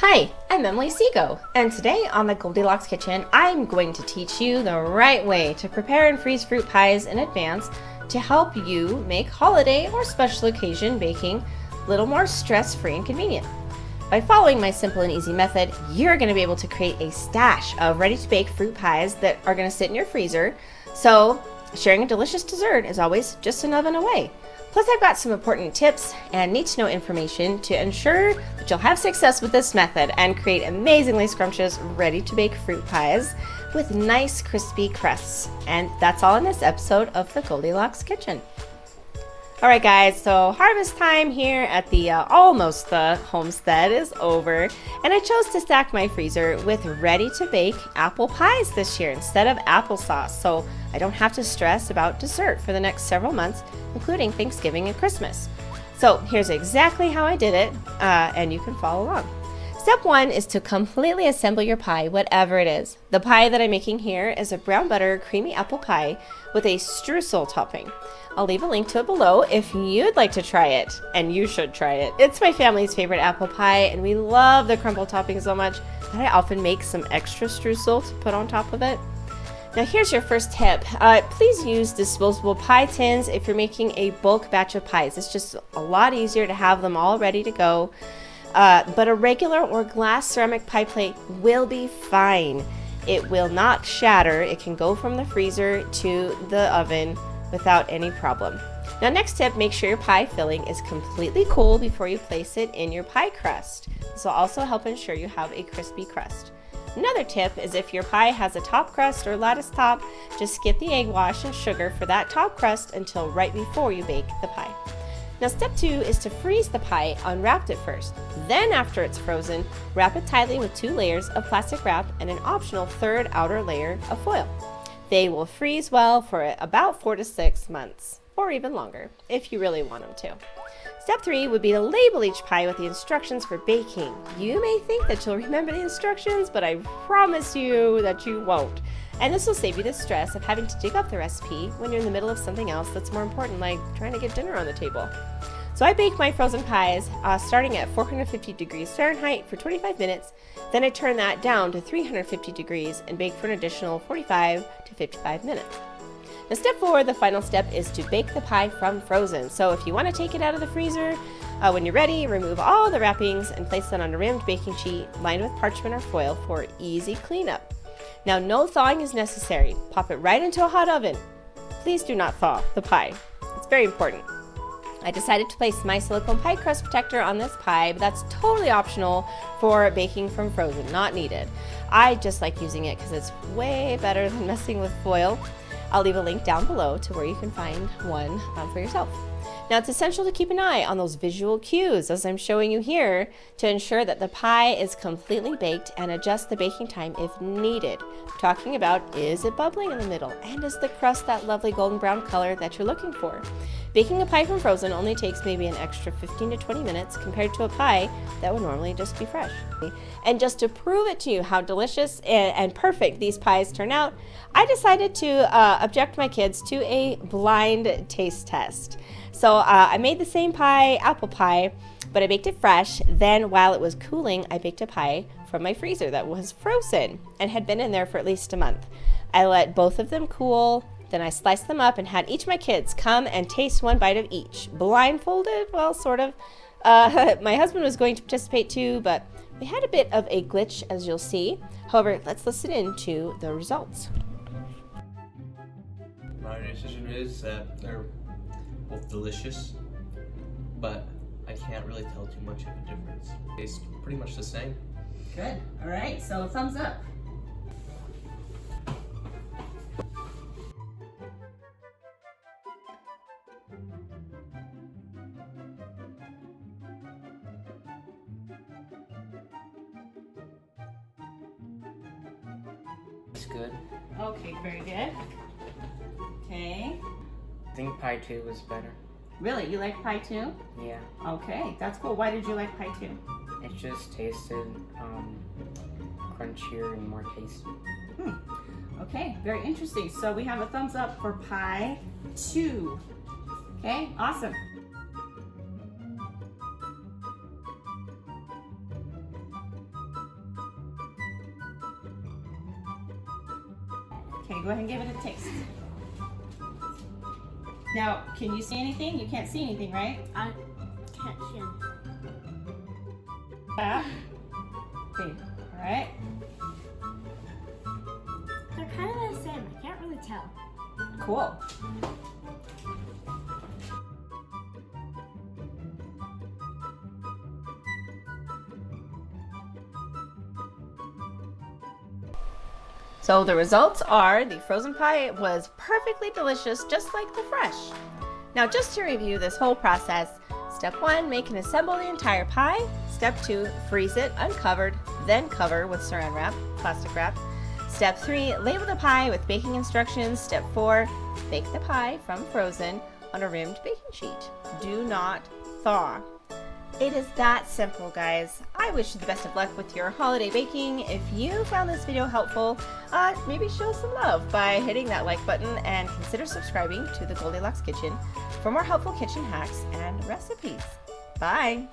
Hi, I'm Emily Seago, and today on the Goldilocks Kitchen, I'm going to teach you the right way to prepare and freeze fruit pies in advance to help you make holiday or special occasion baking a little more stress-free and convenient. By following my simple and easy method, you're going to be able to create a stash of ready-to-bake fruit pies that are going to sit in your freezer, so sharing a delicious dessert is always just an oven away. Plus, I've got some important tips and need-to-know information to ensure that you'll have success with this method and create amazingly scrumptious, ready-to-bake fruit pies with nice, crispy crusts. And that's all in this episode of the Goldilocks Kitchen. All right, guys, so harvest time here at the almost the homestead is over, and I chose to stack my freezer with ready-to-bake apple pies this year instead of applesauce, so I don't have to stress about dessert for the next several months, including Thanksgiving and Christmas. So here's exactly how I did it, and you can follow along. Step one is to completely assemble your pie, whatever it is. The pie that I'm making here is a brown butter creamy apple pie with a streusel topping. I'll leave a link to it below if you'd like to try it, and you should try it. It's my family's favorite apple pie, and we love the crumble topping so much that I often make some extra streusel to put on top of it. Now here's your first tip. Please use disposable pie tins if you're making a bulk batch of pies. It's just a lot easier to have them all ready to go. But a regular or glass ceramic pie plate will be fine. It will not shatter. It can go from the freezer to the oven without any problem. Now next tip, make sure your pie filling is completely cool before you place it in your pie crust. This will also help ensure you have a crispy crust. Another tip is if your pie has a top crust or lattice top, just skip the egg wash and sugar for that top crust until right before you bake the pie. Now step two is to freeze the pie unwrapped at first. Then after it's frozen, wrap it tightly with 2 layers of plastic wrap and an optional third outer layer of foil. They will freeze well for about 4 to 6 months, or even longer, if you really want them to. Step 3 would be to label each pie with the instructions for baking. You may think that you'll remember the instructions, but I promise you that you won't. And this will save you the stress of having to dig up the recipe when you're in the middle of something else that's more important, like trying to get dinner on the table. So I bake my frozen pies starting at 450 degrees Fahrenheit for 25 minutes. Then I turn that down to 350 degrees and bake for an additional 45 to 55 minutes. Now step 4, the final step, is to bake the pie from frozen. So if you want to take it out of the freezer, when you're ready, remove all the wrappings and place it on a rimmed baking sheet lined with parchment or foil for easy cleanup. Now no thawing is necessary. Pop it right into a hot oven. Please do not thaw the pie. It's very important. I decided to place my silicone pie crust protector on this pie, but that's totally optional for baking from frozen, not needed. I just like using it because it's way better than messing with foil. I'll leave a link down below to where you can find one for yourself. Now it's essential to keep an eye on those visual cues as I'm showing you here to ensure that the pie is completely baked and adjust the baking time if needed. I'm talking about, is it bubbling in the middle, and is the crust that lovely golden brown color that you're looking for? Baking a pie from frozen only takes maybe an extra 15 to 20 minutes compared to a pie that would normally just be fresh. And just to prove it to you how delicious and perfect these pies turn out, I decided to object my kids to a blind taste test. So I made the same pie, apple pie, but I baked it fresh. Then while it was cooling, I baked a pie from my freezer that was frozen and had been in there for at least a month. I let both of them cool. Then I sliced them up and had each of my kids come and taste one bite of each. Blindfolded, well, sort of. My husband was going to participate too, but we had a bit of a glitch, as you'll see. However, let's listen in to the results. My decision is that they're both delicious, but I can't really tell too much of a difference. Tastes pretty much the same. Good. All right, so thumbs up. It's good. Okay, very good. Okay. I think pie 2 was better. Really? You like pie too? Yeah. Okay, that's cool. Why did you like pie too? It just tasted crunchier and more tasty. Okay, very interesting. So we have a thumbs up for pie 2. Okay, awesome. Okay, go ahead and give it a taste. Now, can you see anything? You can't see anything, right? I can't see anything. Yeah. Okay, alright. They're kind of the same. I can't really tell. Cool. So the results are the frozen pie was perfectly delicious, just like the fresh. Now just to review this whole process, step 1, make and assemble the entire pie. Step 2, freeze it uncovered, then cover with saran wrap, plastic wrap. Step 3, label the pie with baking instructions. Step 4, bake the pie from frozen on a rimmed baking sheet. Do not thaw. It is that simple, guys. I wish you the best of luck with your holiday baking. If you found this video helpful, maybe show some love by hitting that like button and consider subscribing to the Goldilocks Kitchen for more helpful kitchen hacks and recipes. Bye!